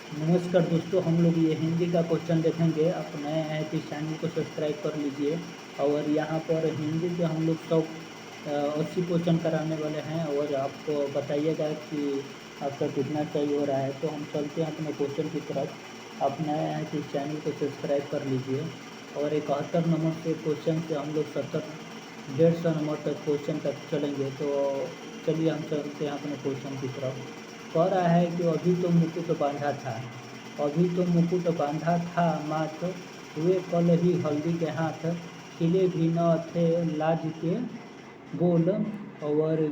नमस्कार दोस्तों, हम लोग ये हिंदी का क्वेश्चन देखेंगे। आप नए हैं तो इस चैनल को सब्सक्राइब कर लीजिए। और यहाँ पर हिंदी के हम लोग 80 क्वेश्चन कराने वाले हैं और आपको बताइएगा कि आपका कितना सही हो रहा है। तो हम चलते हैं अपने क्वेश्चन की तरफ। आप नए हैं तो इस चैनल को सब्सक्राइब कर लीजिए। और 71 नंबर से क्वेश्चन से हम लोग 150 नंबर तक क्वेश्चन तक चलेंगे। तो चलिए हम चलते हैं अपने क्वेश्चन की तरफ। कह रहा है कि अभी तो मुकुट बांधा था, अभी तो मुकुट बांधा था माथ, हुए कल ही हल्दी के हाथ, खिले भी न थे लाज के बोल, और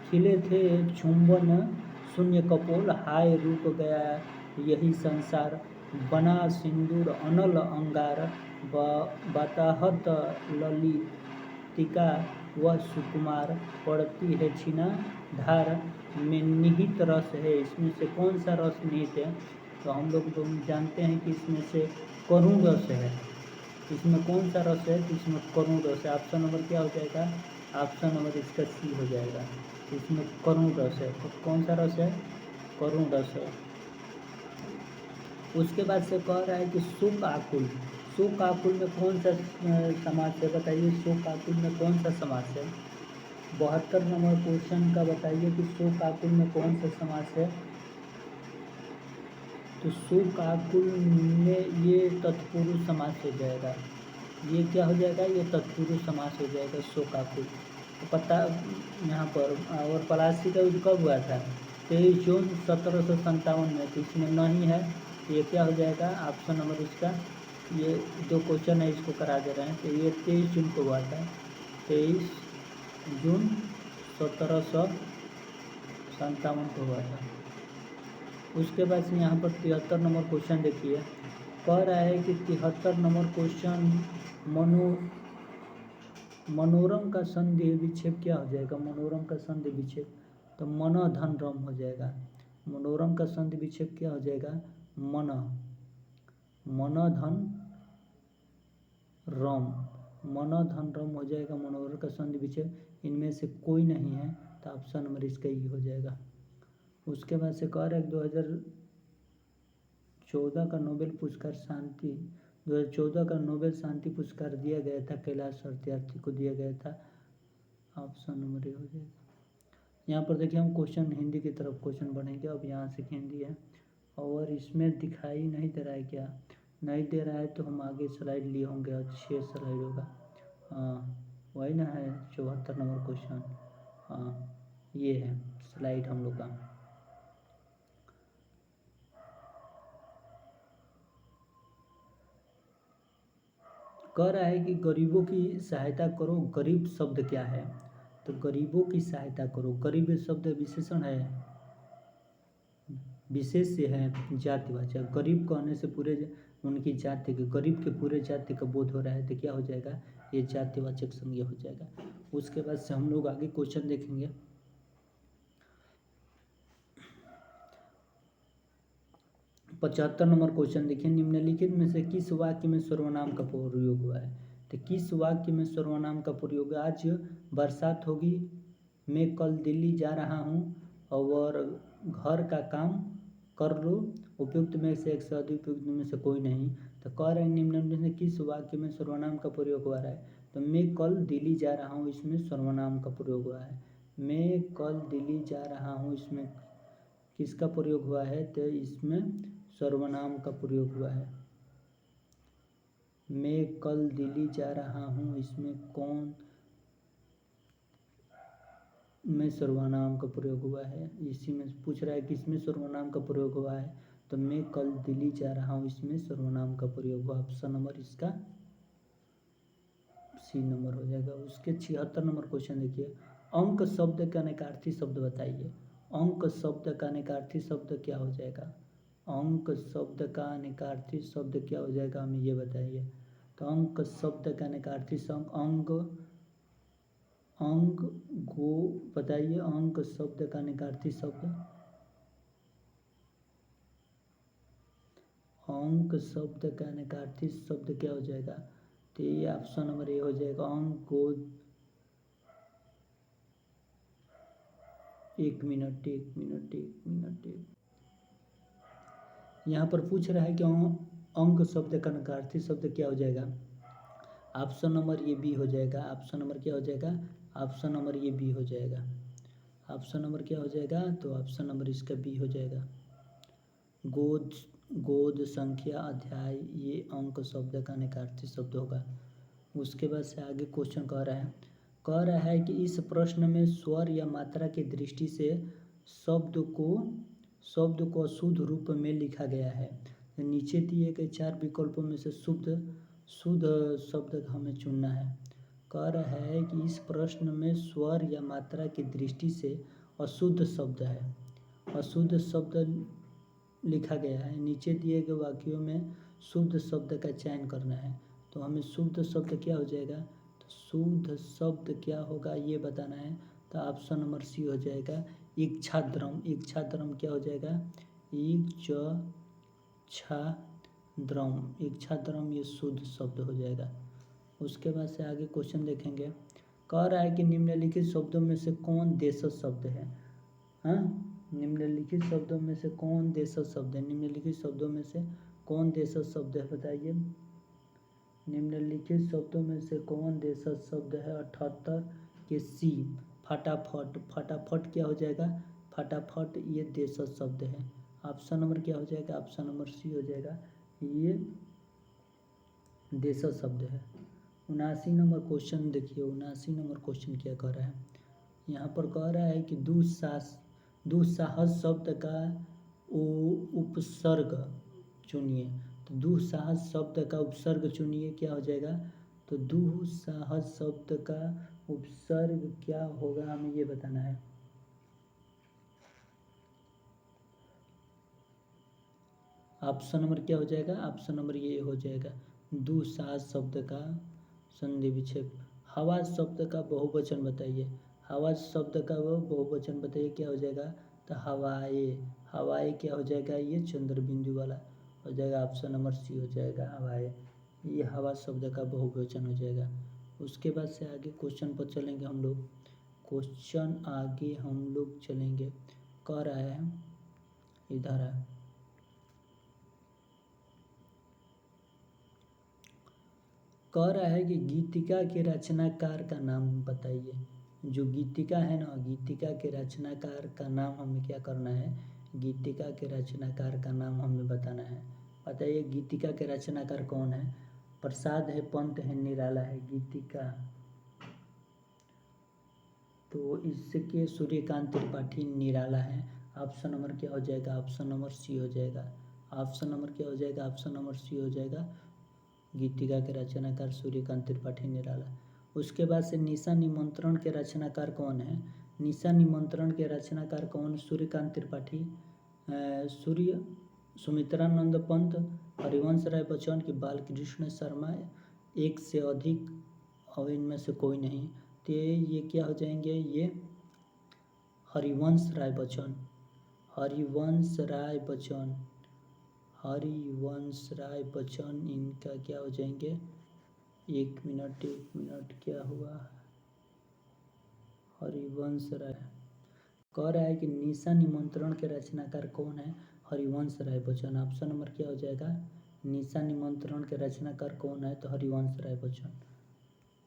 खिले थे चुंबन शून्य कपोल, हाय रुक गया यही संसार, बना सिंदूर अनल अंगार, बताहत ललितिका व सुकुमार, पड़ती है छीना धार, में निहित रस है। इसमें से कौन सा रस निहित है? तो हम लोग तो जानते हैं कि इसमें से करुण रस है। इसमें कौन सा रस है? तो इसमें करुण रस है। ऑप्शन नंबर क्या हो जाएगा? ऑप्शन नंबर इसका सी हो जाएगा। इसमें करुण रस है। तो कौन सा रस है? करुण रस है। उसके बाद से कह रहा है कि शोक आकुल, शोक आकुल में कौन सा समास है? बताइए, शोक आकुल में कौन सा समास है? 72 नंबर क्वेश्चन का बताइए कि शोक आकुल में कौन सा समास है? तो शोक आकुल में ये तत्पुरुष समास हो जाएगा। ये क्या हो जाएगा? ये तत्पुरुष समास हो जाएगा, शोक आकुल। तो पता यहाँ पर। और पलासी का युद्ध कब हुआ था? 23 जून 1757 में। तो इसमें नहीं है, तो ये क्या हो जाएगा? ऑप्शन नंबर इसका, ये जो क्वेश्चन है इसको करा दे रहे हैं। तो ये 23 जून को हुआ था, 23 जून 1757 को हुआ था। उसके बाद से यहाँ पर 73 नंबर क्वेश्चन देखिए। कह रहा है कि 73 नंबर क्वेश्चन, मनोरम का संधि विक्षेप क्या हो जाएगा? मनोरम का संधि विक्षेप, तो मन धन रम हो जाएगा। मनोरम का संधि विक्षेप क्या हो जाएगा? मन धन रम, मन धन रम हो जाएगा। मनोरम का संधि विक्षेप इनमें से कोई नहीं है, तो ऑप्शन नंबर इसका ही हो जाएगा। उसके बाद से कह रहा है 2014 का नोबेल पुरस्कार शांति, 2014 का नोबेल शांति पुरस्कार दिया गया था कैलाश सत्यार्थी को दिया गया था। ऑप्शन नंबर ए हो जाएगा। यहाँ पर देखिए, हम क्वेश्चन हिंदी की तरफ क्वेश्चन बढ़ेंगे। अब यहाँ से हिंदी है और इसमें दिखाई नहीं दे रहा है। क्या नहीं दे रहा है? तो हम आगे स्लाइड लिए होंगे और 6 स्लाइड होगा। वही ना है 74 नंबर क्वेश्चन। हाँ, ये है स्लाइड हम लोग का। कह रहा है कि गरीबों की सहायता करो। गरीब शब्द क्या है? तो गरीबों की सहायता करो, गरीब शब्द विशेषण है, विशेष से है जातिवाचक। गरीब कहने से पूरे उनकी जाति के, गरीब के पूरे जाति का बोध हो रहा है, तो क्या हो जाएगा? ये जातिवाचक संज्ञा हो जाएगा। उसके बाद से हम लोग आगे क्वेश्चन देखेंगे। 75 नंबर क्वेश्चन देखिए। निम्नलिखित में से किस वाक्य में सर्वनाम का प्रयोग हुआ है? तो किस वाक्य में सर्वनाम का प्रयोग? आज बरसात होगी, मैं कल दिल्ली जा रहा हूँ, और घर का काम कर लो। उपयुक्त में से एक से अनुपयुक्त में से कोई नहीं। तो कह रहे हैं निम्न में से किस वाक्य में सर्वनाम का प्रयोग हो रहा है? तो मैं कल दिल्ली जा रहा हूँ, इसमें सर्वनाम का प्रयोग हुआ है। मैं कल दिल्ली जा रहा हूँ, इसमें किसका प्रयोग हुआ है? तो इसमें सर्वनाम का प्रयोग हुआ है। मैं कल दिल्ली जा रहा हूँ, इसमें कौन में सर्वनाम का प्रयोग हुआ है? इसी में पूछ रहा है कि इसमें सर्वनाम का प्रयोग हुआ है। तो मैं कल दिल्ली जा रहा हूँ, इसमें सर्वनाम का प्रयोग हुआ। ऑप्शन नंबर इसका सी नंबर हो जाएगा। उसके 76 नंबर क्वेश्चन देखिए। अंक शब्द का निकार्थी शब्द बताइए। अंक शब्द का निकार्थी शब्द क्या हो जाएगा? अंक शब्द का निकार्थी शब्द क्या हो जाएगा, हमें ये बताइए। तो अंक शब्द का निकार्थी शब्द अंग, अंग गो, बताइए अंक शब्द का निकार्थी शब्द। अंक शब्द का निकार्थी शब्द क्या हो जाएगा? तो ये ऑप्शन नंबर ए हो जाएगा, अंक गो। 1 मिनट, 1 मिनट, 1 मिनट, यहाँ पर पूछ रहा है कि अंक शब्द का नकारार्थी शब्द क्या हो जाएगा। ऑप्शन नंबर ये बी हो जाएगा। ऑप्शन नंबर क्या हो जाएगा, ऑप्शन नंबर ये बी हो जाएगा। ऑप्शन नंबर क्या हो जाएगा, तो ऑप्शन नंबर इसका बी हो जाएगा। गोद, गोद, संख्या, अध्याय, ये अंक शब्द का नकारार्थी शब्द होगा। उसके बाद से आगे क्वेश्चन कह रहा है कि इस प्रश्न में स्वर या मात्रा की दृष्टि से शब्द को अशुद्ध रूप में लिखा गया है। तो नीचे दिए गए 4 विकल्पों में से शुद्ध शब्द हमें चुनना है। कह रहा है कि इस प्रश्न में स्वर या मात्रा की दृष्टि से अशुद्ध शब्द है, अशुद्ध शब्द लिखा गया है। नीचे दिए गए वाक्यों में शुद्ध शब्द का चयन करना है। तो हमें शुद्ध शब्द क्या हो जाएगा, तो शुद्ध शब्द क्या होगा ये बताना है। तो ऑप्शन नंबर सी हो जाएगा, इच्छाद्रम। इच्छाद्रम क्या हो जाएगा, इच्छाद्रम, ये शुद्ध शब्द हो जाएगा। उसके बाद से आगे क्वेश्चन देखेंगे। कह रहा है कि निम्नलिखित शब्दों में से कौन देशज शब्द है। हाँ, निम्नलिखित शब्दों में से कौन देशज शब्द है, निम्नलिखित शब्दों में से कौन देशज शब्द है, बताइए। निम्नलिखित शब्दों में से कौन देशज शब्द है। 78 के सी, फटाफट। फटाफट क्या हो जाएगा, फटाफट ये देशज शब्द है। ऑप्शन नंबर क्या हो जाएगा, ऑप्शन नंबर सी हो जाएगा, ये देशज शब्द है। 79 नंबर क्वेश्चन देखिए। 79 नंबर क्वेश्चन क्या कह रहा है, यहाँ पर कह रहा है कि दुस्साहस शब्द का उपसर्ग चुनिए। तो दुस्साहस शब्द का उपसर्ग चुनिए, क्या हो जाएगा, तो दुस्साहस शब्द का उपसर्ग क्या होगा हमें ये बताना है। ऑप्शन नंबर क्या हो जाएगा, ऑप्शन नंबर ये हो जाएगा, दुस्साहस शब्द का संधि विक्षेप। हवाज शब्द का बहुवचन बताइए। हवाज शब्द का वो बहुवचन बताइए, क्या हो जाएगा, तो हवाए। हवाए क्या हो जाएगा, ये चंद्र बिंदु वाला हो जाएगा। ऑप्शन नंबर सी हो जाएगा, हवाए। ये हवा शब्द का बहुवचन हो जाएगा। उसके बाद से आगे क्वेश्चन पर चलेंगे हम लोग। क्वेश्चन आगे हम लोग चलेंगे। कह रहा है, इधर है, कह रहा है कि गीतिका के रचनाकार का नाम बताइए। जो गीतिका है ना, गीतिका के रचनाकार का नाम हमें क्या करना है, गीतिका के रचनाकार का नाम हमें बताना है। बताइए गीतिका के रचनाकार कौन है। प्रसाद है, पंत है, निराला है। गीतिका तो इसके सूर्यकांत त्रिपाठी निराला है। ऑप्शन नंबर क्या हो जाएगा, ऑप्शन नंबर सी हो जाएगा। ऑप्शन नंबर क्या हो जाएगा, ऑप्शन नंबर सी हो जाएगा, गीतिका के रचनाकार सूर्यकांत त्रिपाठी निराला। उसके बाद से निशा निमंत्रण के रचनाकार कौन है। निशा निमंत्रण के रचनाकार कौन, सूर्यकांत त्रिपाठी, सूर्य सुमित्रानंद पंत, हरिवंश राय बच्चन की बालकृष्ण शर्मा, एक से अधिक और इनमें से कोई नहीं। तो ये क्या हो जाएंगे, ये हरिवंश राय बच्चन, हरिवंश राय बच्चन, हरिवंश राय बच्चन इनका क्या हो जाएंगे। एक मिनट क्या हुआ, हरिवंश राय। कह रहा है कि निशा निमंत्रण के रचनाकार कौन है, हरिवंश राय बच्चन। ऑप्शन नंबर क्या हो जाएगा, निशा निमंत्रण के रचनाकार कौन है, तो हरिवंश राय बच्चन।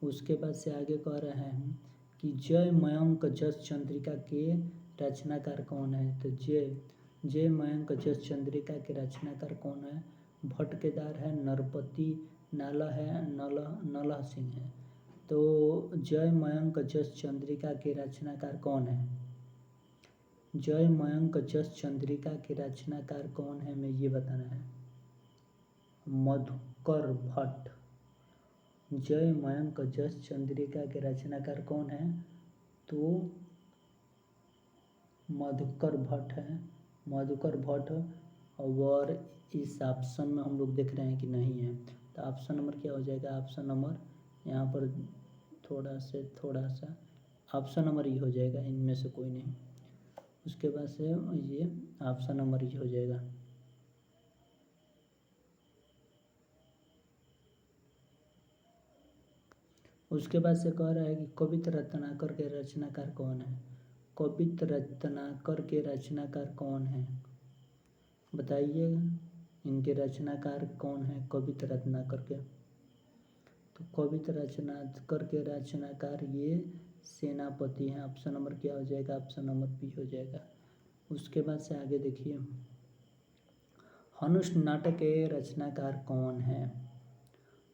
उसके बाद से आगे कह रहे हैं कि जय मयंक जस चंद्रिका के रचनाकार कौन है। तो जय मयंक जस चंद्रिका के रचनाकार कौन है, भट्ट केदार है, नरपति नाला है, नलह सिंह है। तो जय मयंक जस चंद्रिका के रचनाकार कौन है, जय मयंक जस चंद्रिका के रचनाकार कौन है, हमें ये बताना है। मधुकर भट्ट। जय मयंक जस चंद्रिका के रचनाकार कौन है, तो मधुकर भट्ट है, मधुकर भट्ट। और इस ऑप्शन में हम लोग देख रहे हैं कि नहीं है। तो ऑप्शन नंबर क्या हो जाएगा, ऑप्शन नंबर यहाँ पर थोड़ा सा ऑप्शन नंबर ये हो जाएगा, इनमें से कोई नहीं। उसके बाद से ये ऑप्शन नंबर ये हो जाएगा। उसके बाद से कह रहा है कि कवित रत्नाकर के रचनाकार कौन है। कवित रत्नाकर के रचनाकार कौन है, बताइए इनके रचनाकार कौन है कविता रत्नाकर के। तो कविता रत्नाकर के रचनाकार ये सेनापति हैं। ऑप्शन नंबर क्या हो जाएगा? ऑप्शन नंबर बी हो जाएगा। उसके बाद से आगे देखिए, हनुष नाटक के रचनाकार कौन है?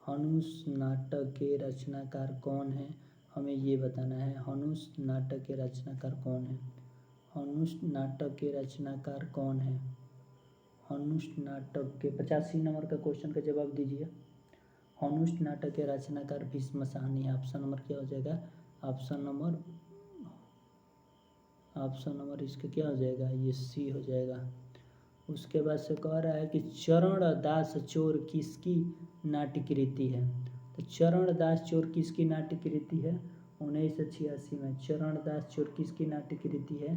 हनुष नाटक के रचनाकार कौन है, हमें ये बताना है। हनुष नाटक के रचनाकार कौन है? हनुष नाटक के रचनाकार कौन है? हनुष नाटक के 85 नंबर का क्वेश्चन का जवाब दीजिए। हनुष नाटक के रचनाकार भीष्म साहनी है। ऑप्शन नंबर क्या हो जाएगा? ऑप्शन नंबर इसका क्या हो जाएगा? ये सी हो जाएगा। उसके बाद से कह रहा है कि चरण दास चोर किसकी नाट्य कृति है? तो चरण दास चोर किसकी नाट्य कृति है? 1986 में चरण दास चोर किसकी नाट्य कृति है?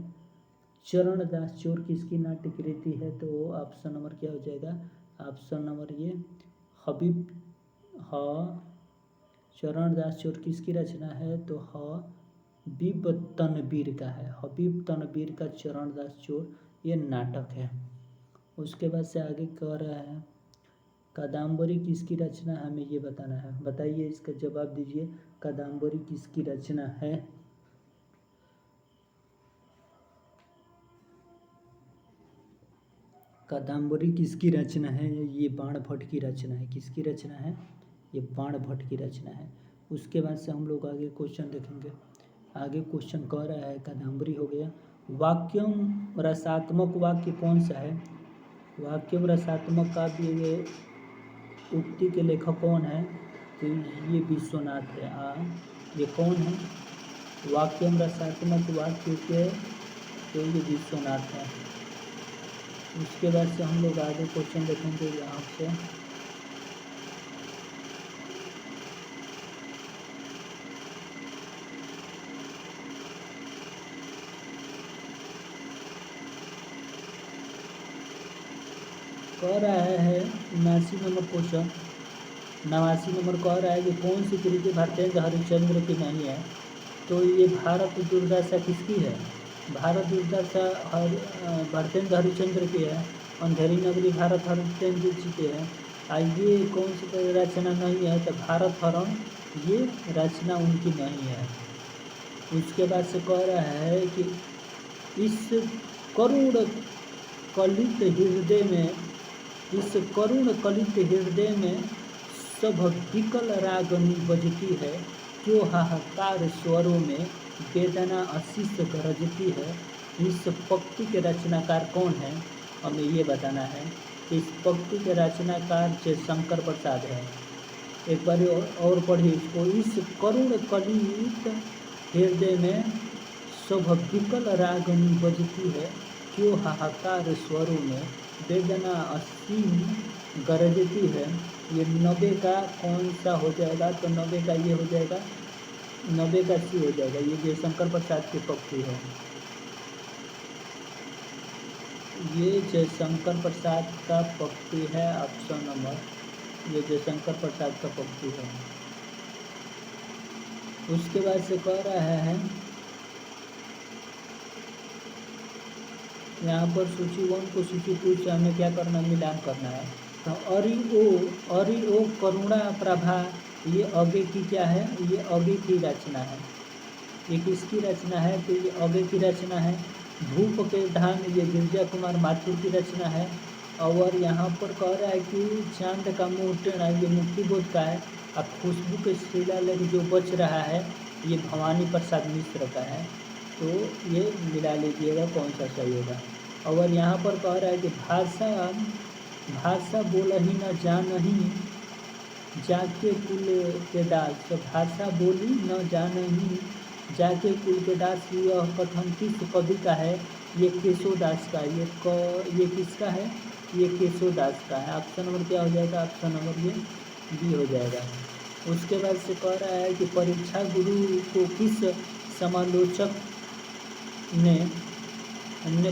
चरण दास चोर किसकी नाट्य कृति है? तो ऑप्शन नंबर क्या हो जाएगा? ऑप्शन नंबर ये हबीब चरण दास चोर किसकी रचना है? तो हबीब तनवीर का है। हबीब तनवीर का चरण दास चोर ये नाटक है। उसके बाद से आगे कह रहा है कादम्बरी किसकी रचना है, हमें ये बताना है। बताइए, इसका जवाब दीजिए। कादम्बरी किसकी रचना है? कादम्बरी किसकी रचना है? ये बाण भट्ट की रचना है। किसकी रचना है? ये बाण भट्ट की रचना है। उसके बाद से हम लोग आगे क्वेश्चन देखेंगे। आगे क्वेश्चन कह रहा है कादम्बरी हो गया। वाक्यम रसात्मक वाक्य कौन सा है? वाक्यम रसात्मक काव्य ये उक्ति के लेखक कौन है? तो ये विश्वनाथ है। ये कौन है? वाक्यम रसात्मक वाक्य के तो ये विश्वनाथ है। उसके बाद से हम लोग आगे क्वेश्चन देखेंगे यहाँ से। कह रहा है 79 नंबर क्वेश्चन, 89 नंबर कह रहा है कि कौन सी कृति भारतेंद्र हरिश्चंद्र की नहीं है? तो ये भारत दुर्दशा किसकी है? भारत दुर्दशा भारतेंद्र हरिश्चंद्र की है। अंधेरी नगरी भारत हरिश्चंद्र जी की है। ये कौन सी रचना नहीं है? तो भारत हरण ये रचना उनकी नहीं है। उसके बाद से कह रहा है कि इस करुण कलित हृदय में सब विकल रागनी बजती है, जो हाहाकार स्वरों में वेदना अशीष गरजती है। इस पंक्ति के रचनाकार कौन है, हमें ये बताना है। इस पंक्ति के रचनाकार जयशंकर प्रसाद है। एक बार और पढ़िए इसको। इस करुण कलित हृदय में सब विकल रागनी बजती है, जो हाहाकार स्वरों में वेदना असीम गरजती है। ये 90 का कौन सा हो जाएगा? तो 90 का ये हो जाएगा, 90 का सी हो जाएगा। ये जयशंकर प्रसाद की पंक्ति है। ये जयशंकर प्रसाद का पंक्ति है। ऑप्शन नंबर ये जयशंकर प्रसाद का पंक्ति है। उसके बाद से कह रहा है यहाँ पर सूची 1 को सूची 2 से हमें क्या करना, मिलान करना है। तो अरि ओ करुणा प्रभा ये आगे की क्या है? ये आगे की रचना है। ये किसकी रचना है? तो ये आगे की रचना है। धूप के धाम ये गिरजा कुमार माथुर की रचना है। और यहाँ पर कह रहा है कि चांद का मुँह टेढ़ा ये मुक्ति बोध का है। अब खुशबू के शिलालेख जो बच रहा है ये भवानी प्रसाद मिश्र का है। तो ये मिला लीजिएगा कौन सा सही होगा। और यहाँ पर कह रहा है कि भाषा बोल ही न जानही जाके कुल के दास। तो भाषा बोली न जानही जाके कुल के दास, यह कथन किस कवि का है? ये केशोदास का। ये किसका है? ये केशोदास का है। ऑप्शन नंबर क्या हो जाएगा? ऑप्शन नंबर ये बी हो जाएगा। उसके बाद से कह रहा है कि परीक्षा गुरु को किस समालोचक ने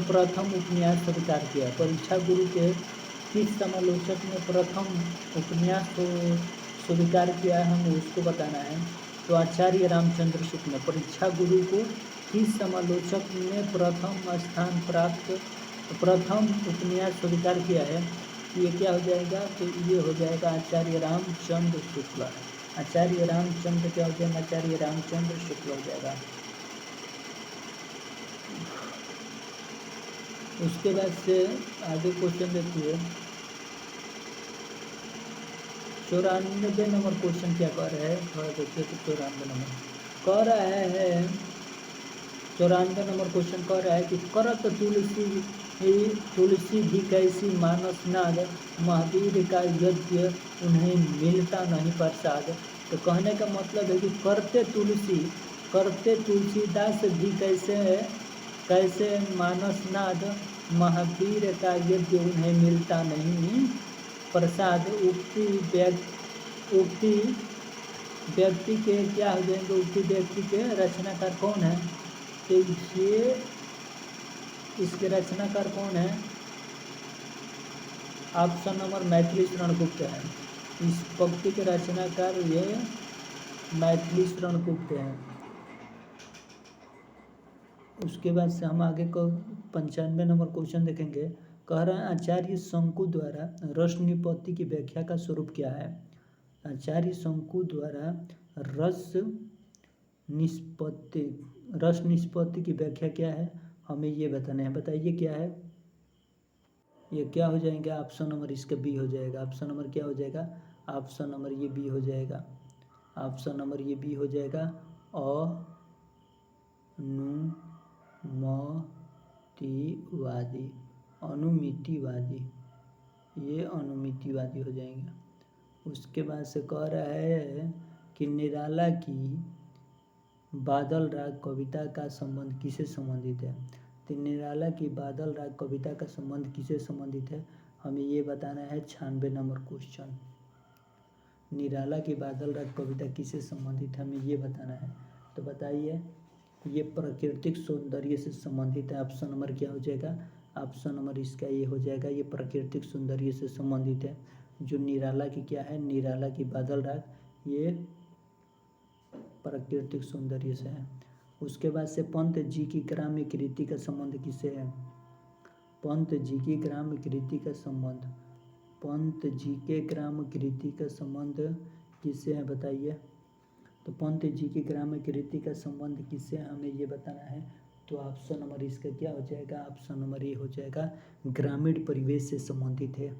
प्रथम उपन्यास स्वीकार किया? परीक्षा गुरु के किस समालोचक ने प्रथम उपन्यास को स्वीकार किया, हमें उसको बताना है। तो आचार्य रामचंद्र शुक्ल ने। परीक्षा गुरु को किस समालोचक ने प्रथम स्थान प्राप्त प्रथम उपन्यास स्वीकार किया है, ये क्या हो जाएगा, तो ये हो जाएगा आचार्य रामचंद्र शुक्ल। आचार्य रामचंद्र क्या हो जाएगा, आचार्य रामचंद्र शुक्ल हो जाएगा। उसके बाद से आगे क्वेश्चन देखिए, 94 नंबर क्वेश्चन क्या कह रहा है, थोड़ा देखिए तो 94 नंबर कह रहा है, 94 नंबर क्वेश्चन कह रहा है कि करत तुलसी भी कैसी मानस नाद, महावीर का यज्ञ उन्हें मिलता नहीं प्रसाद। तो कहने का मतलब है कि करते तुलसीदास भी कैसे मानस नाद, महावीर का यज्ञ उन्हें मिलता नहीं प्रसाद। उक्ति व्यक्ति के क्या हो जाएंगे, उक्ति व्यक्ति के रचनाकार कौन है, तो ये इसके रचनाकार कौन है, ऑप्शन नंबर मैथिली शरण गुप्त है। इस पंक्ति के रचनाकार ये मैथिली शरण गुप्त है। उसके बाद से हम आगे को 95 नंबर क्वेश्चन देखेंगे। कह रहा है आचार्य शंकु द्वारा रस निपत्ति की व्याख्या का स्वरूप क्या है। आचार्य शंकु द्वारा रस निष्पत्ति की व्याख्या क्या है, हमें ये बताना है। बताइए क्या है, ये क्या हो जाएगा, ऑप्शन नंबर इसका बी हो जाएगा। ऑप्शन नंबर क्या हो जाएगा, ऑप्शन नंबर ये बी हो जाएगा। ऑप्शन नंबर ये बी हो जाएगा, अनुमितिवादी, ये अनुमितिवादी हो जाएंगे। उसके बाद से कह रहा है कि निराला की बादल राग कविता का संबंध किसे संबंधित है। तो निराला की बादल राग कविता का संबंध किसे संबंधित है, हमें ये बताना है। 96 नंबर क्वेश्चन, निराला की बादल राग कविता किसे संबंधित है, हमें ये बताना है। तो बताइए, ये प्राकृतिक सौंदर्य से संबंधित है। ऑप्शन नंबर क्या हो जाएगा, ऑप्शन नंबर इसका ये हो जाएगा, ये प्राकृतिक सौंदर्य से संबंधित है। जो निराला की क्या है, निराला की बादल राग, ये प्राकृतिक सौंदर्य से है। उसके बाद से पंत जी की ग्राम्य कृति का संबंध किससे है। पंत जी की ग्राम्य कृति का संबंध, पंत जी के ग्राम्य कृति का संबंध किससे है, बताइए। तो पंत जी की ग्राम्य कृति का संबंध किससे है, हमें ये बताना है। तो ऑप्शन नंबर इसका क्या हो जाएगा, ऑप्शन नंबर ये हो जाएगा, ग्रामीण परिवेश से संबंधित है।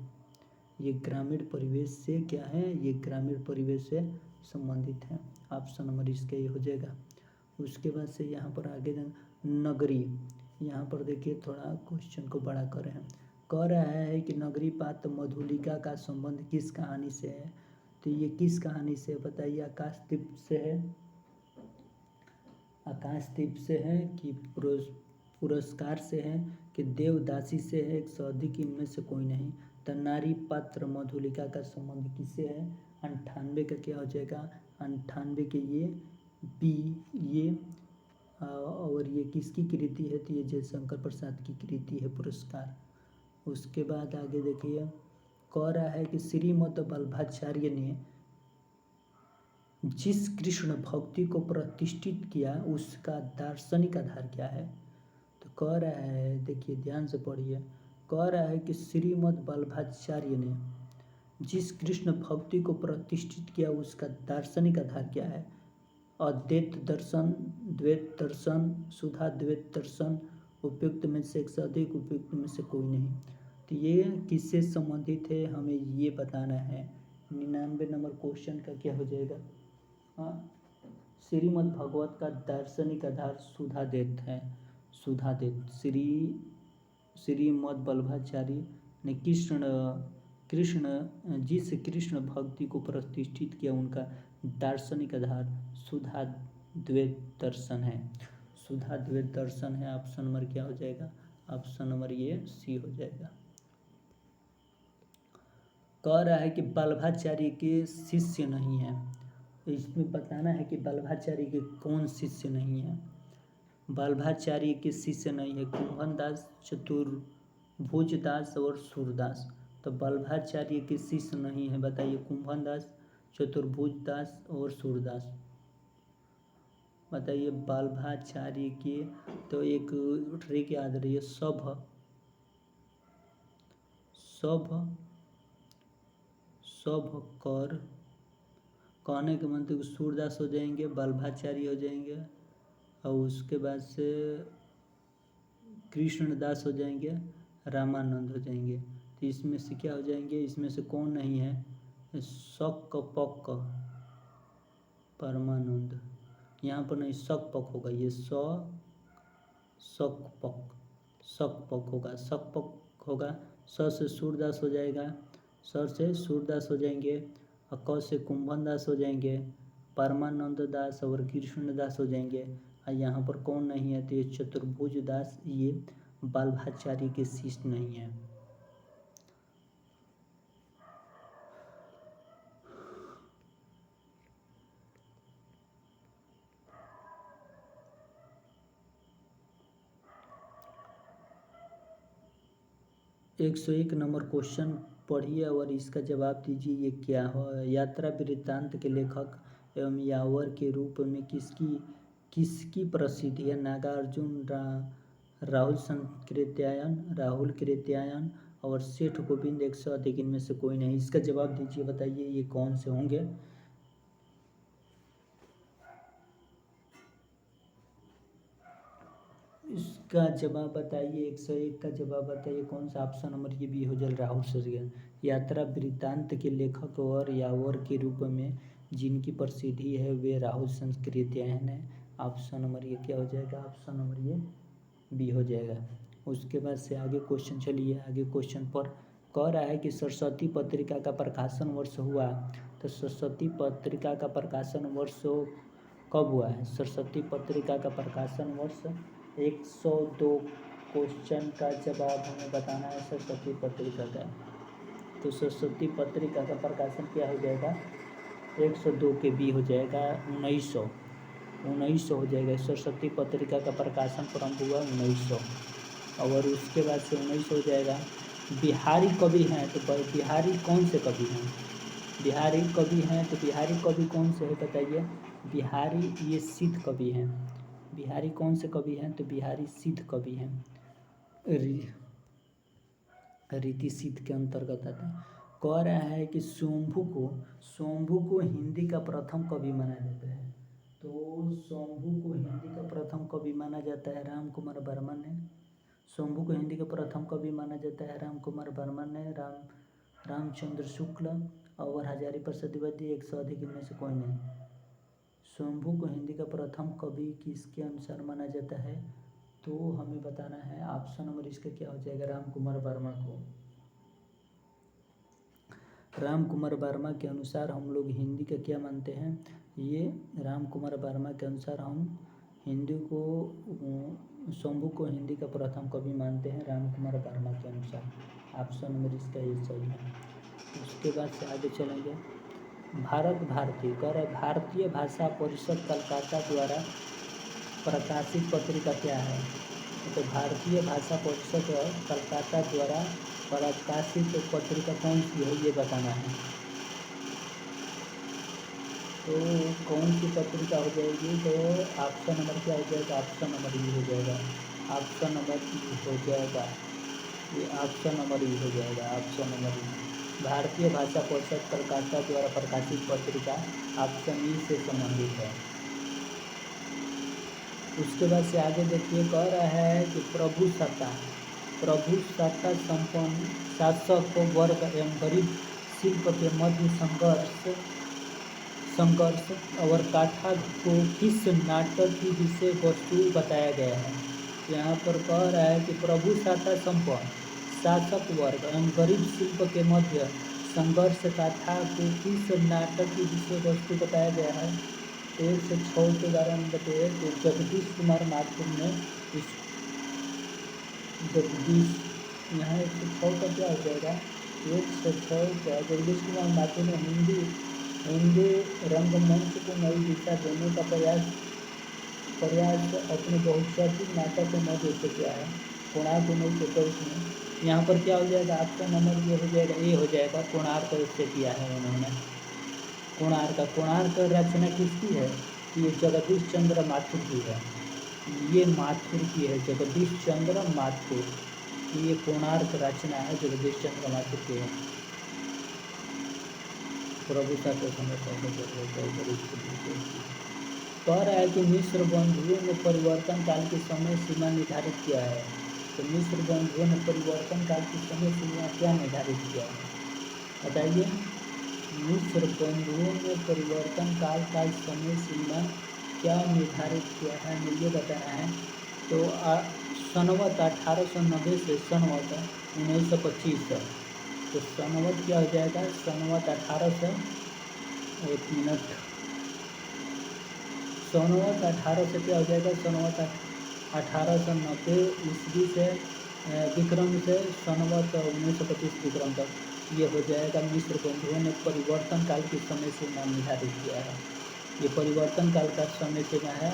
ये ग्रामीण परिवेश से क्या है, ये ग्रामीण परिवेश से संबंधित है। ऑप्शन नंबर इसका ये हो जाएगा। उसके बाद से यहाँ पर आगे नगरी, यहाँ पर देखिए थोड़ा क्वेश्चन को बड़ा कर रहे हैं। कह रहा है कि नगरी पात्र मधुलिका का संबंध किस कहानी से है। तो ये किस कहानी से बताइए, आकाशदीप से है, आकाशदीप से है कि पुरस्कार से है कि देवदासी से है, 100 इनमें से कोई नहीं। तो नारी पात्र मधुलिका का संबंध किससे है, 98 का क्या हो जाएगा, 98 के ये बी, ये और ये किसकी कृति है, तो ये जयशंकर प्रसाद की कृति है, पुरस्कार। उसके बाद आगे देखिए, कह रहा है कि श्रीमद् वल्लभाचार्य ने जिस कृष्ण भक्ति को प्रतिष्ठित किया उसका दार्शनिक आधार क्या है। तो कह रहा है, देखिए ध्यान से पढ़िए, कह रहा है कि श्रीमद् वल्लभाचार्य ने जिस कृष्ण भक्ति को प्रतिष्ठित किया उसका दार्शनिक आधार क्या है। अद्वैत दर्शन, द्वैत दर्शन, शुद्धा द्वैत दर्शन, उपयुक्त में से एक से अधिक, उपयुक्त में से कोई नहीं। तो ये किससे संबंधित है, हमें ये बताना है। 99 नंबर क्वेश्चन का क्या हो जाएगा, हाँ, श्रीमद् भागवत का दार्शनिक आधार शुद्धाद्वैत है। शुद्धाद्वैत श्रीमद् वल्लभाचार्य ने जिस कृष्ण भक्ति को प्रतिष्ठित किया उनका दार्शनिक आधार शुद्धाद्वैत दर्शन है। शुद्धाद्वैत दर्शन है। ऑप्शन नंबर क्या हो जाएगा, ऑप्शन नंबर ये सी हो जाएगा। कह रहा है कि वल्लभाचार्य के शिष्य नहीं है। तो इसमें बताना है कि वल्लभाचार्य के कौन शिष्य नहीं है। वल्लभाचार्य के शिष्य नहीं है कुंभनदास, चतुर्भुजदास और सूरदास। तो वल्लभाचार्य के शिष्य नहीं है, बताइए, कुंभनदास, चतुर्भुजदास और सूरदास। बताइए वल्लभाचार्य के, तो एक ट्रिक याद रहिए, सब सब कर कहने के मतलब सूरदास हो जाएंगे, वल्लभाचार्य हो जाएंगे, और उसके बाद से कृष्णदास हो जाएंगे, रामानंद हो जाएंगे। तो इसमें से क्या हो जाएंगे, इसमें से कौन नहीं है, शक पक परमानंद, यहाँ पर नहीं शक पक होगा, ये शक पक होगा, शक पक होगा। स से सूरदास हो जाएगा, सर से सूरदास हो जाएंगे, और क से कुंभन दास हो जाएंगे, परमानंद दास और कृष्ण दास हो जाएंगे। और यहाँ पर कौन नहीं है, तो ये चतुर्भुज दास, ये वल्लभाचार्य के शिष्य नहीं है। एक 101 नंबर क्वेश्चन पढ़िए और इसका जवाब दीजिए, ये क्या हो। यात्रा वृत्तांत के लेखक एवं यावर के रूप में किसकी प्रसिद्धि है। नागार्जुन, राहुल संकृत्यायन, राहुल कृत्यायन और सेठ गोविंद 100 से अधिक इनमें से कोई नहीं। इसका जवाब दीजिए, बताइए ये कौन से होंगे। इसका जवाब बताइए, 101 का जवाब बताइए कौन सा। ऑप्शन नंबर ये बी हो जाए, राहुल सजगन। यात्रा वृत्तांत के लेखक और यावर के रूप में जिनकी प्रसिद्धि है वे राहुल संकृत्यायन है। ऑप्शन नंबर ये क्या हो जाएगा, ऑप्शन नंबर ये बी हो जाएगा। उसके बाद से आगे क्वेश्चन, चलिए आगे क्वेश्चन पर कह रहा है कि सरस्वती पत्रिका का प्रकाशन वर्ष हुआ। तो सरस्वती पत्रिका का प्रकाशन वर्ष कब हुआ है। सरस्वती पत्रिका का प्रकाशन वर्ष 102 क्वेश्चन का जवाब हमें बताना है सरस्वती पत्रिका का। तो सरस्वती पत्रिका का प्रकाशन क्या हो जाएगा, 102 के बी हो जाएगा, 1900 हो जाएगा। सरस्वती पत्रिका का प्रकाशन प्रारंभ हुआ 1900, और उसके बाद से 1900 हो जाएगा। बिहारी कवि हैं, तो बिहारी कौन से कवि हैं। बिहारी कवि हैं, तो बिहारी कवि कौन से है बताइए। बिहारी ये सिद्ध कवि हैं। बिहारी कौन से कवि हैं, तो बिहारी सिद्ध कवि हैं, रीति सिद्ध के अंतर्गत आते हैं। कह रहा है कि शंभू को हिंदी का प्रथम कवि माना जाता है। तो शंभू को हिंदी का प्रथम कवि माना जाता है राम कुमार वर्मा ने। शंभू को हिंदी का प्रथम कवि माना जाता है राम कुमार वर्मा ने, रामचंद्र शुक्ल और हजारी प्रसाद द्विवेदी 100 अधिक इनमें से कोई नहीं। शंभू को हिंदी का प्रथम कवि किसके अनुसार माना जाता है, तो हमें बताना है। ऑप्शन नंबर इसका क्या हो जाएगा, राम कुमार वर्मा को। राम कुमार वर्मा के अनुसार हम लोग हिंदी का क्या मानते हैं, ये राम कुमार वर्मा के अनुसार हम हिंदी को, शंभू को हिंदी का प्रथम कवि मानते हैं राम कुमार वर्मा के अनुसार। ऑप्शन नंबर इसका ये सही है। उसके बाद से आगे चलेंगे। भारतीय भाषा परिषद कलकत्ता द्वारा प्रकाशित पत्रिका क्या है। तो भारतीय भाषा परिषद कलकत्ता द्वारा प्रकाशित पत्रिका कौन सी है, ये बताना है। तो कौन सी पत्रिका हो जाएगी, तो ऑप्शन नंबर क्या हो जाएगा, ऑप्शन नंबर ई हो जाएगा। ऑप्शन नंबर ई हो जाएगा, ये ऑप्शन नंबर ई हो जाएगा, ऑप्शन नंबर ई। भारतीय भाषा परिषद कलकत्ता द्वारा प्रकाशित पत्रिका ऑप्शन ई से संबंधित है। उसके बाद से आगे देखिए, कह रहा है कि प्रभु सत्ता संपन्न शासक वर्ग एवं गरीब शिल्प के मध्य संघर्ष और काठा को किस नाटक की विषय वस्तु बताया गया है। यहाँ पर कह रहा है कि प्रभु सत्ता संपन्न शासक वर्ग एवं गरीब शिल्प के मध्य संघर्ष गाथा को किस नाटक की विषय वस्तु बताया गया है। 1 से 6 के बारे में बताइए। तो जगदीश कुमार माथुर ने इस यहाँ 1 से 6 का क्या हो जाएगा, 1 से 6 का जगदीश कुमार माथुर ने हिंदी रंगमंच को नई दिशा देने का प्रयास अपने बहुचर्चित नाटक के मध्य से किया है। कोणार्क 1921 में। यहाँ पर क्या हो जाएगा, ऑप्शन नंबर ये हो जाएगा, ए हो जाएगा। कोणार्क से किया है उन्होंने। कोणार्क रचना किसकी है, ये जगदीश चंद्र माथुर की है। ये माथुर की है, जगदीश चंद्र माथुर। कि ये कोणार्क रचना है जगदीश चंद्र माथुर की है। प्रभुता के समय कह रहा है कि मिस्र बंधुओं ने परिवर्तन काल की समय सीमा निर्धारित किया है। तो मिस्र बंधुओं ने परिवर्तन काल की समय सीमा क्या निर्धारित किया है बताइए। मिस्र बंधुओं ने परिवर्तन काल का समय सीमा क्या निर्धारित किया है हमें ये बताना है। तो सनवत 1890 से सनवत 1925 तक। तो सनवत क्या हो जाएगा, सनवत 1800 एक मिनट, सनवत 1800 से क्या हो जाएगा, सनवत 1890 ईस्वी से विक्रम से सनवत 1925 विक्रम तक ये हो जाएगा। मिस्र बंधुओं ने परिवर्तन काल की समय सीमा निर्धारित किया है। ये परिवर्तन काल का समय सीमा है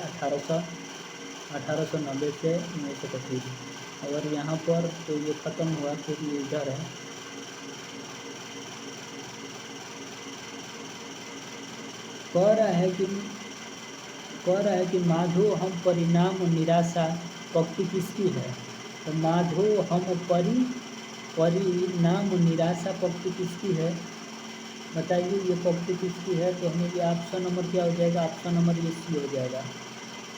1890 से 1925। और यहाँ पर तो ये ख़त्म हुआ, फिर ये इधर है। कह रहा है कि माधो हम परिणाम निराशा पक्ति किसकी है। तो माधो हम परिणाम निराशा पक्ति किसकी है बताइए, ये पक्ति किसकी है। तो हमें ये ऑप्शन नंबर क्या हो जाएगा, ऑप्शन नंबर ये सी हो जाएगा।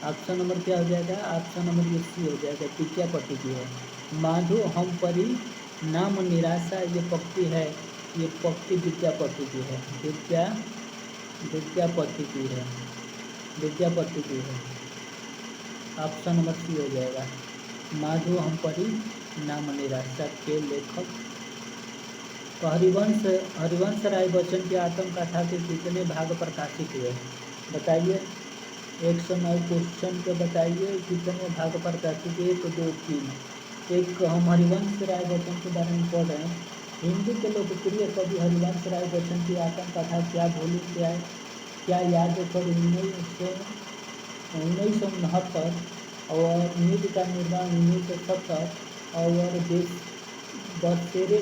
ऑप्शन नंबर क्या हो जाएगा, ऑप्शन नंबर ये सी हो जाएगा, विद्यापति की है। माधो हम परिणाम निराशा ये पक्ति है, ये पक्ति विद्यापति की है, विद्यापति की है, विद्यापति की है। ऑप्शन नंबर सी हो जाएगा। माधो हम परिणाम निराशा के लेखक। तो हरिवंश राय बच्चन की आत्मकथा के कितने भाग प्रकाशित हुए बताइए। 109 क्वेश्चन के बताइए कितने भाग प्रकाशित हुए। तो 2 3 एक हम हरिवंश राय बच्चन के बारे में पढ़ रहे हैं। हिंदी के लोकप्रिय कवि हरिवंश राय बच्चन की आत्मकथा क्या भोली क्या याद कर 1969 और नीति का निर्माण 1970 और बसेरे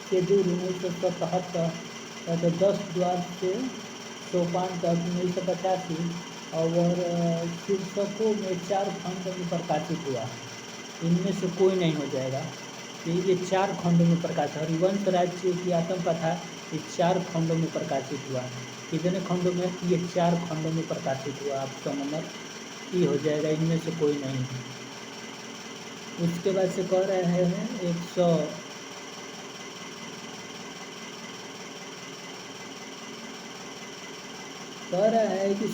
के दूर 1977 तो 10 द्वार से सोपान तक 1985 और शीर्षकों में 4 खंड में प्रकाशित हुआ। इनमें से कोई नहीं हो जाएगा कि ये 4 खंडों में प्रकाशित। हरिवंश राज्य की आत्मकथा ये 4 खंडों में प्रकाशित हुआ। कितने खंडों में, ये 4 खंडों में प्रकाशित हुआ। ऑप्शन नंबर ई हो जाएगा, इनमें से कोई नहीं। उसके बाद से कह रहे हैं 100 कह रहा है कि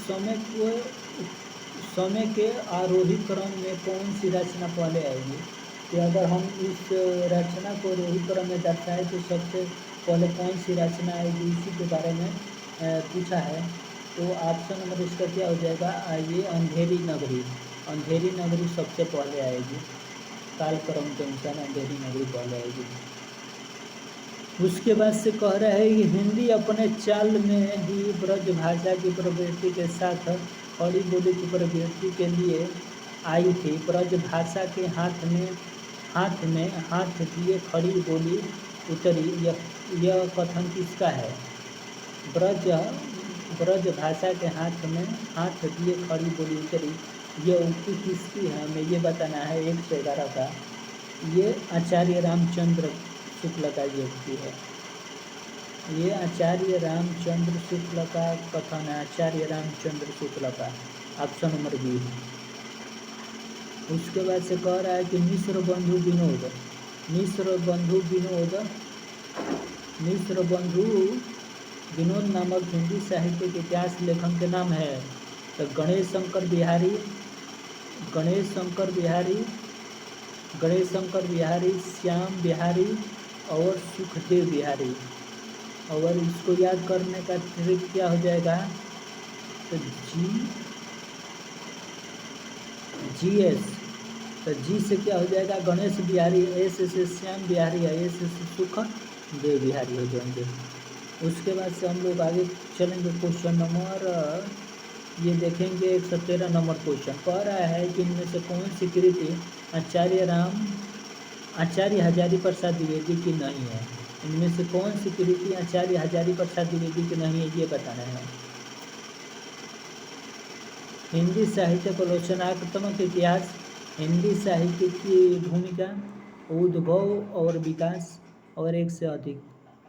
समय के आरोही क्रम में कौन सी रचना पहले आएगी। कि अगर हम इस रचना को आरोही क्रम में दर्शाए तो सबसे पहले कौन सी रचना आएगी, इसी के बारे में पूछा है। तो ऑप्शन नंबर इसका क्या हो जाएगा, ये अंधेरी नगरी सबसे पहले आएगी। कालक्रम के अनुसार अंधेरी नगरी पहले आएगी। उसके बाद से कह रहा है कि हिंदी अपने चाल में ही ब्रज भाषा की प्रवृत्ति के साथ खड़ी बोली की प्रवृत्ति के लिए आई थी। ब्रज भाषा के हाथ दिए खड़ी बोली उतरी, यह कथन किसका है। ब्रज भाषा के हाथ दिए खड़ी बोली उतरी, यह उक्ति किसकी है हमें ये बताना है। 1 से 11 का ये आचार्य रामचंद्र शुक्ल का ये उक्ति है। ये आचार्य रामचंद्र शुक्ल का कथन है, आचार्य रामचंद्र शुक्ल का। Option number B. उसके बाद से कह रहा है कि मिस्र बंधु विनोद नामक हिंदी साहित्य के इतिहास लेखन के नाम है। तो गणेश शंकर बिहारी, श्याम बिहारी और सुखदेव बिहारी। और इसको याद करने का ट्रिक क्या हो जाएगा, तो GS। तो जी से क्या हो जाएगा, गणेश बिहारी, एस से श्याम बिहारी, एस से सुखदेव बिहारी हो जाएंगे। उसके बाद से हम लोग आगे चलेंगे। क्वेश्चन नंबर ये देखेंगे 113 नंबर क्वेश्चन। कह रहा है कि इनमें से कौन सी कृति आचार्य हजारी प्रसाद द्विवेदी की नहीं है। इनमें से कौन सी कृति आचार्य हजारी प्रसाद द्विवेदी की नहीं है ये बताना है। हिंदी साहित्य को आलोचनात्मक इतिहास, हिंदी साहित्य की भूमिका, उद्भव और विकास और एक से अधिक।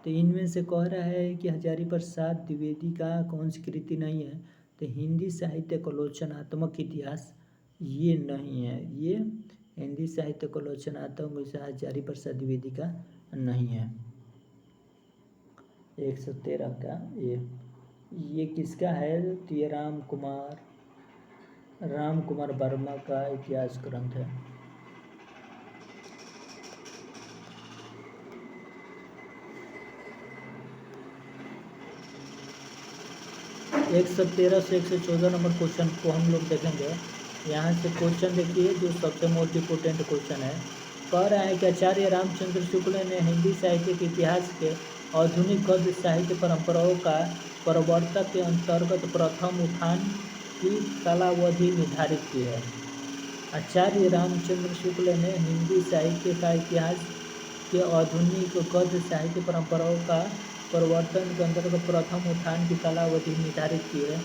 तो इनमें से कह रहा है कि हजारी प्रसाद द्विवेदी का कौन सी कृति नहीं है, तो हिंदी साहित्य कलोचनात्मक इतिहास ये नहीं है, ये हिंदी साहित्य कलोचनात्मक हजारी प्रसाद द्विवेदी का नहीं है। 113 का ये किसका है, तो ये राम कुमार वर्मा का इतिहास ग्रंथ है। 113 से 114 नंबर क्वेश्चन को हम लोग देखेंगे। यहाँ से क्वेश्चन देखिए जो सबसे मोस्ट इम्पोर्टेंट क्वेश्चन है। कह रहा है कि आचार्य रामचंद्र शुक्ल ने हिंदी साहित्य के इतिहास के आधुनिक गद्य साहित्य परंपराओं का प्रवर्तक के अंतर्गत प्रथम उत्थान की कालावधि निर्धारित की है। आचार्य रामचंद्र शुक्ल ने हिंदी साहित्य का इतिहास के आधुनिक गद्य साहित्य परंपराओं का प्रवर्तन के अंतर्गत प्रथम उत्थान की कालावधि निर्धारित की है।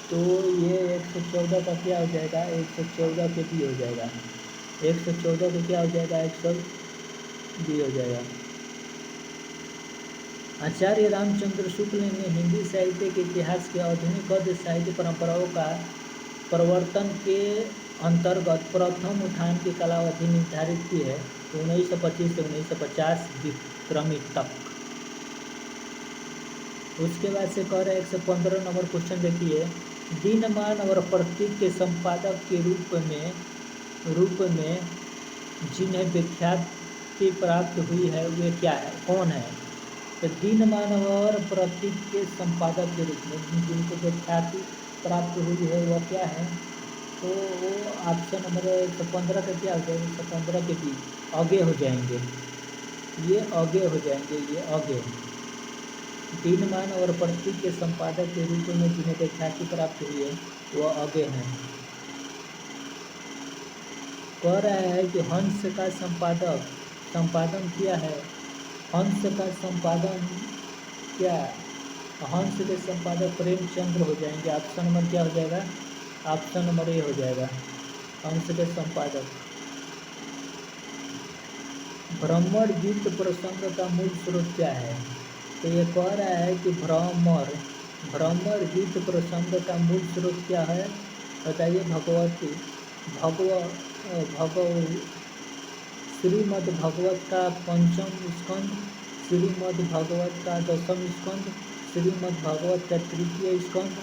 तो ये 114 का क्या हो जाएगा, 114 के भी हो जाएगा, 114 का क्या हो जाएगा, 100 हो जाएगा। आचार्य रामचंद्र शुक्ल ने हिंदी साहित्य के इतिहास के आधुनिक गद्य साहित्य परंपराओं का प्रवर्तन के अंतर्गत प्रथम उत्थान की कालावधि निर्धारित की है, 1925 से 1950 विक्रमी तक। उसके बाद से कह रहे हैं 115 नंबर क्वेश्चन देखिए। दिनमान और प्रतीक के संपादक के रूप में जिन्हें विख्याति प्राप्त हुई है वे क्या है, कौन है, तो दिनमान और प्रतीक के संपादक के रूप में जिनको विख्याति प्राप्त हुई है वह क्या है, तो वो ऑप्शन नंबर 115 का क्या हो जाएगा, 115 के भी आगे हो जाएंगे, ये आगे हो जाएंगे, ये आगे। दिनमान और प्रतीक के संपादक के रूप में जिन्हें विख्याति प्राप्त हुई है वह आगे हैं। कह रहा है कि हंस का संपादन किया है, हंस का संपादन क्या, हंस के संपादक प्रेमचंद्र हो जाएंगे। ऑप्शन नंबर क्या हो जाएगा, ऑप्शन नंबर ए हो जाएगा, हंस के संपादक। भ्रमर गीत प्रसंग का मूल स्रोत क्या है, तो ये कह रहा है कि भ्रमर गीत प्रसंग का मूल स्रोत क्या है, बताइए, श्रीमद् भागवत का पंचम स्कंद, श्रीमद् भागवत का दसम स्कंद, श्रीमद् भागवत का तृतीय स्कंद,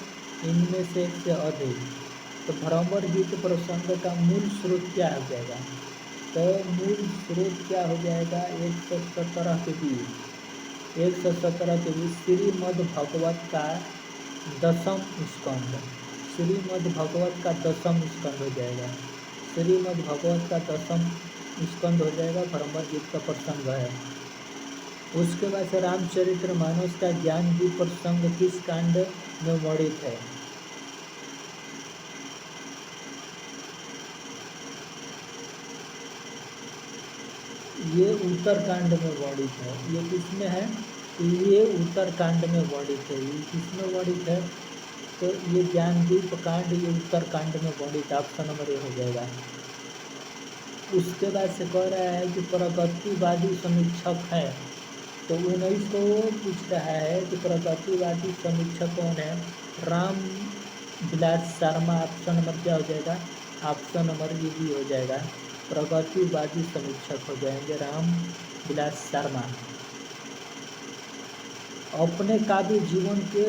इनमें से एक से अधिक। तो भ्रमर गीत प्रसंग का मूल स्रोत क्या हो जाएगा, तो मूल स्रोत क्या हो जाएगा, 117 के बीच, 117 के बीच श्रीमद् भागवत का दसम स्कंद, श्रीमद् भागवत का दसम स्कंद हो जाएगा, श्रीमद् भागवत का दसम स्कंद हो जाएगा, भ्रमर गीत का प्रसंग है। उसके बाद से रामचरितमानस का ज्ञानदीप प्रसंग किस कांड में वर्णित है, ये उत्तरकांड में वर्णित है। ये किसमें है, ये उत्तरकांड में वर्णित है। ये किसमें वर्णित है, तो ये ज्ञानदीप कांड, ये उत्तरकांड में वर्णित, ऑप्शन नंबर ए हो जाएगा। उसके बाद से कह रहा है कि प्रगतिवादी समीक्षक है, तो 19 को पूछ रहा है कि प्रगतिवादी समीक्षक कौन है, राम विलास शर्मा, ऑप्शन नंबर क्या हो जाएगा, ऑप्शन नंबर ए भी हो जाएगा, प्रगतिवादी समीक्षक हो जाएंगे राम विलास शर्मा। अपने काव्य जीवन के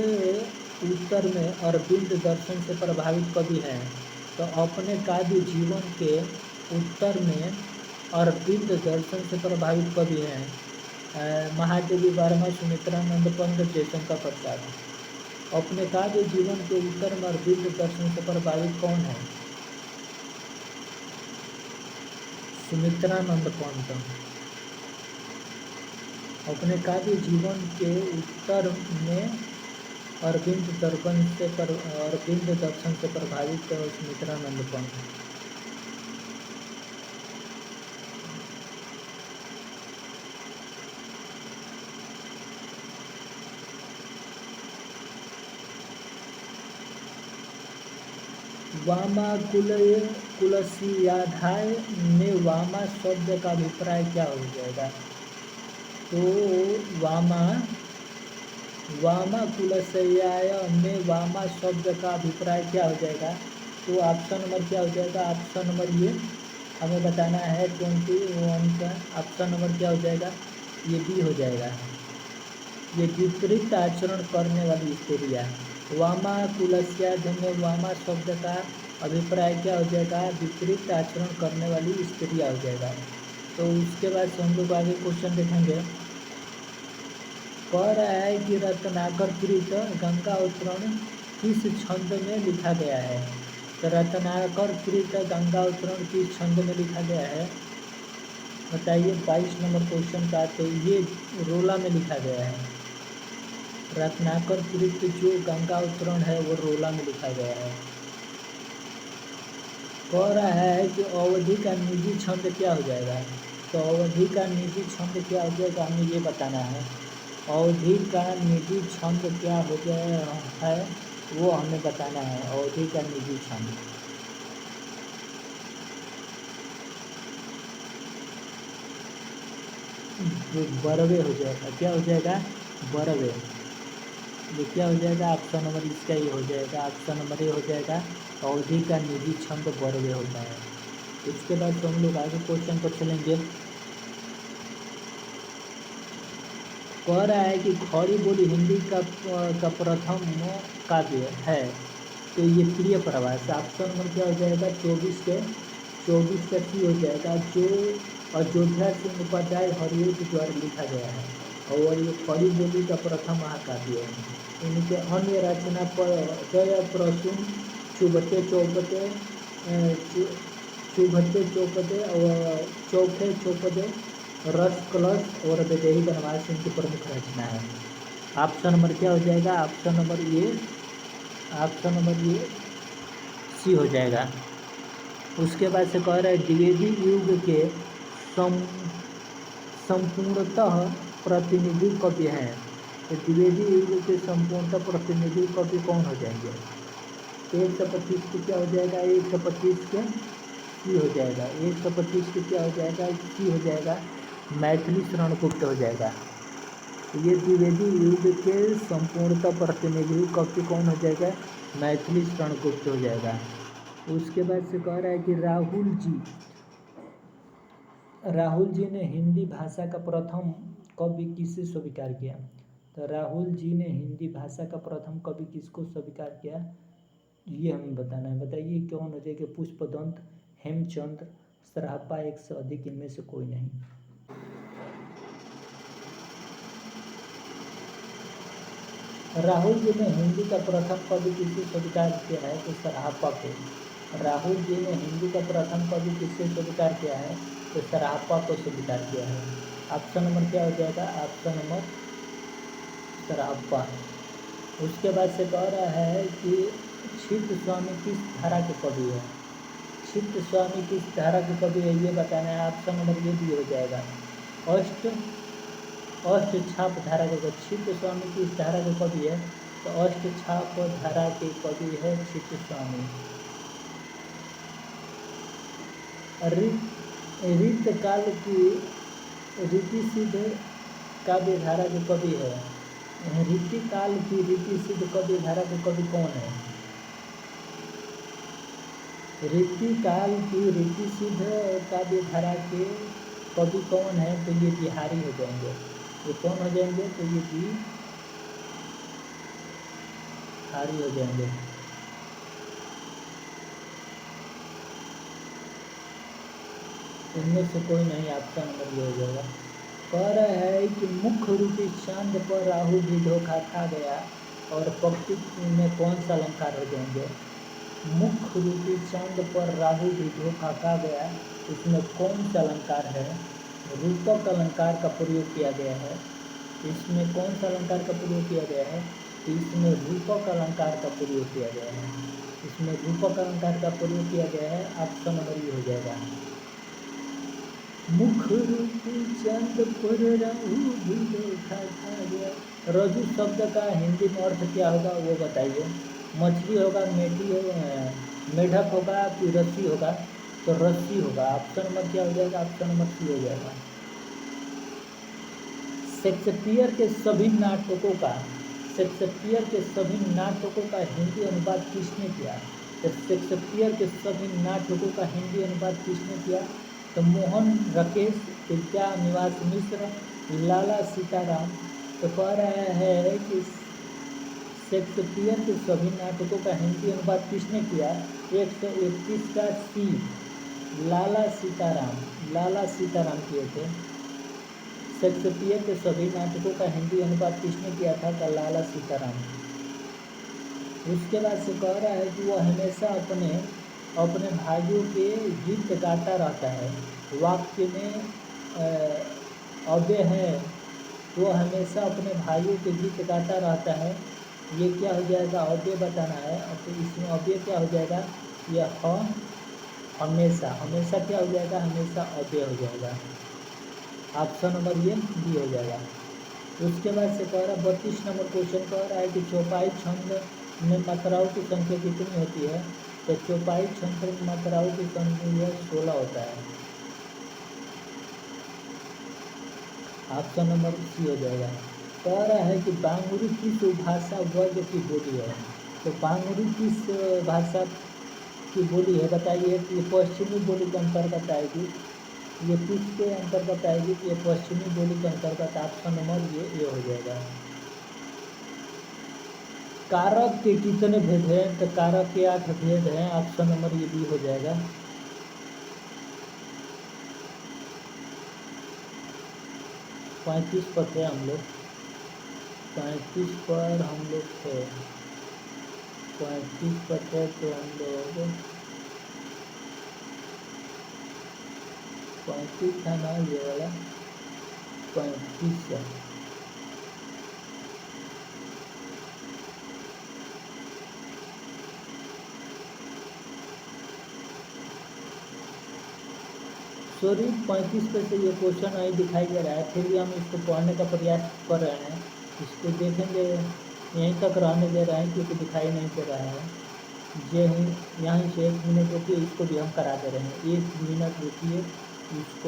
उत्तर में अरविंद दर्शन से प्रभावित कवि हैं, तो अपने काव्य जीवन के उत्तर में अरविंद दर्शन से प्रभावित कवि हैं महादेवी वर्मा, सुमित्रानंद पंत, जयशंकर प्रसाद। अपने काव्य जीवन के उत्तर में अरविंद दर्शन से प्रभावित कौन है, सुमित्रानंद पंत। अपने काव्य जीवन के उत्तर में अरविंद दर्शन से प्रभावित है सुमित्रानंद पंत। वामाकुलय कुलस्याध्याय में वामा शब्द का अभिप्राय क्या हो जाएगा? तो वामा कुलस्याय में वामा शब्द का अभिप्राय क्या हो जाएगा? तो ऑप्शन नंबर क्या हो जाएगा? ऑप्शन नंबर ये हमें बताना है 21 का। ऑप्शन नंबर क्या हो जाएगा? ये बी हो जाएगा। ये विपरीत आचरण करने वाली स्त्रियाँ। वामा कुलस्याध्याय में वामा शब्द का अभिप्राय क्या हो जाएगा? विपरीत आचरण करने वाली स्त्रियाँ हो जाएगा। तो उसके बाद से हम लोग आगे क्वेश्चन देखेंगे। कह रहा है कि रत्नाकर कृत गंगा उत्तरण किस छंद में लिखा गया है? तो रत्नाकर कृत गंगा उत्तरण किस छंद में लिखा गया है? बताइए 22 नंबर क्वेश्चन का। तो ये रोला में लिखा गया है। रत्नाकर कृत जो गंगा उत्तरण है वो रोला में लिखा गया है। कह रहा है कि अवधि का निजी छंद क्या हो जाएगा? तो अवधि का निजी छंद क्या हो जाएगा हमें ये बताना है। अवधि का निजी छंद क्या हो गया है वो हमें बताना है। अवधि का निजी छंद बरवे हो जाएगा। क्या हो जाएगा? बरवे। ये क्या हो जाएगा? ऑप्शन नंबर इसका ही हो जाएगा। ऑप्शन नंबर ये हो जाएगा। अवधि का निजी छंद बरवे होता है। इसके बाद तो हम लोग आगे क्वेश्चन पर चलेंगे। कह रहा है कि खड़ी बोली हिंदी का प्रथम काव्य है। तो ये प्रिय प्रवास। ऑप्शन नंबर क्या हो जाएगा? 24 का सी हो जाएगा। जो अयोध्या सिंह उपाध्याय हरिओट द्वारा लिखा गया है और ये खड़ी बोली का प्रथम महाकाव्य है। इनके अन्य रचना पर जय प्रसून, चुभते चौपते, चुभते चौपते और चौथे चौपते, रस कलश और वैदेही वनवास इनकी प्रमुख रचना है। ऑप्शन नंबर क्या हो जाएगा? ऑप्शन नंबर ये सी हो जाएगा। उसके बाद से कह रहा है द्विवेदी युग के संपूर्णतः प्रतिनिधि कवि हैं। तो द्विवेदी युग के संपूर्णतः प्रतिनिधि कवि कौन हो जाएंगे? 125 के क्या हो जाएगा? 125 के सी हो जाएगा। 125 के क्या हो जाएगा? सी हो जाएगा। मैथिली शरण गुप्त हो जाएगा। तो ये द्विवेदी युग के संपूर्णतः प्रतिनिधि कवि कौन हो जाएगा? मैथिली शरण गुप्त हो जाएगा। उसके बाद से कह रहा है कि राहुल जी ने हिंदी भाषा का प्रथम कवि किसे स्वीकार किया? तो राहुल जी ने हिंदी भाषा का प्रथम कवि किसको स्वीकार किया ये हमें बताना है। बताइए कौन हो जाएगा? पुष्पदंत, हेमचंद्र, सराहपा, एक से अधिक, इनमें से कोई नहीं। राहुल जी ने हिंदी का प्रथम कवि किसे स्वीकार किया है? तो सराहपा को। राहुल जी ने हिंदी का प्रथम कवि किसे स्वीकार किया है? तो सराहपा को स्वीकार किया है। ऑप्शन नंबर क्या हो जाएगा? ऑप्शन नंबर सराहपा। उसके बाद से कह रहा है कि क्षिप्त स्वामी किस धारा के कवि है? क्षिप्त स्वामी किस धारा के कवि है ये बताना है। ऑप्शन नंबर ये भी हो जाएगा। अष्ट छाप धारा के। क्षिप्त स्वामी किस धारा के कवि है? तो अष्ट छाप धारा के कवि है क्षिप्त स्वामी। रीत काल की रीति सिद्ध काव्य धारा के कवि है। रीति काल की रीति सिद्ध काव्य धारा के कवि कौन है? रीति काल की रीति सिद्ध काव्य धारा के कवि कौन है? तो ये बिहारी हो जाएंगे। ये कौन हो जाएंगे? तो ये बिहारी हो जाएंगे। इनमें से कोई नहीं। ऑप्शन नंबर ये हो जाएगा। कह रहा है कि मुख्य रूपी चांद पर राहु भी धोखा खा गया और पक्षी में कौन सा अलंकार हो जाएंगे? मुख्य रूपी चांद पर राहु भी धोखा खा गया, इसमें कौन सा अलंकार है? रूपक अलंकार का प्रयोग किया गया है। इसमें कौन सा अलंकार का प्रयोग किया गया है? इसमें रूपक अलंकार का प्रयोग किया गया है। इसमें रूपक अलंकार का प्रयोग किया गया है। ऑप्शन नंबर ये हो जाएगा। मुख रूपी चांद पर राहु भी धोखा खा गया। रज्जु शब्द का हिंदी में अर्थ क्या होगा वो बताइए। मछली होगा, मेढी होगा, मेढक होगा कि रस्सी होगा, तो रस्सी होगा। ऑप्शन नंबर क्या हो जाएगा? ऑप्शन नंबर सी हो जाएगा। शेक्सपियर के सभी नाटकों का शेक्सपियर के सभी नाटकों का हिंदी अनुवाद किसने किया? तो शेक्सपियर के सभी नाटकों का हिंदी अनुवाद किसने किया? तो मोहन राकेश, विद्या निवास मिश्र, लाला सीताराम। तो कह रहा है कि शेक्सपियर के सभी नाटकों का हिंदी अनुवाद किसने किया? 131 का सी, लाला सीताराम किए थे। शेक्सपियर के सभी नाटकों का हिंदी अनुवाद किसने किया था? का लाला सीताराम। उसके बाद से कह रहा है कि वो हमेशा अपने अपने भाइयों के गीत गाता रहता है। वाक्य में अव्यय है, वो हमेशा अपने भाइयों के गीत गाता रहता है। ये क्या हो जाएगा? अव्यय बताना है। तो इसमें अव्यय क्या हो जाएगा? यह हमेशा, हमेशा क्या हो जाएगा? हमेशा अव्यय हो जाएगा। ऑप्शन नंबर ये बी हो जाएगा। उसके बाद से कह रहा है 32 नंबर क्वेश्चन कह रहा है कि चौपाई छंद में मात्राओं की संख्या कितनी होती है? तो चौपाई छंद में मात्राओं की संख्या 16 होता है। ऑप्शन नंबर सी हो जाएगा। कह रहा है कि बांगुरी किस भाषा वर्ग की बोली है? तो बांगुरी किस भाषा की बोली है बताइए। कि ये पश्चिमी बोली के अंतर्गत आएगी। ये किसके अंतर्गत आएगी? कि ये पश्चिमी बोली के अंतर्गत। ऑप्शन नंबर ये हो जाएगा। कारक के कितने भेद हैं? तो कारक के 8 भेद हैं। ऑप्शन नंबर ये भी हो जाएगा। 35 पर थे हम लोग, 35 पर हम लोग थे, 35 पर थे तो हम लोग 35 था ना ये वाला, 35 है। सॉरी 35 पे से ये क्वेश्चन नहीं दिखाई दे रहा है, फिर भी हम इसको पढ़ने का प्रयास कर रहे हैं। इसको देखेंगे, यहीं तक रहने दे रहे हैं क्योंकि दिखाई नहीं दे रहा है। जय हिंद। यहाँ से 1 मिनट रुकिए, इसको भी हम करा दे रहे हैं। 1 मिनट रुकिए इसको।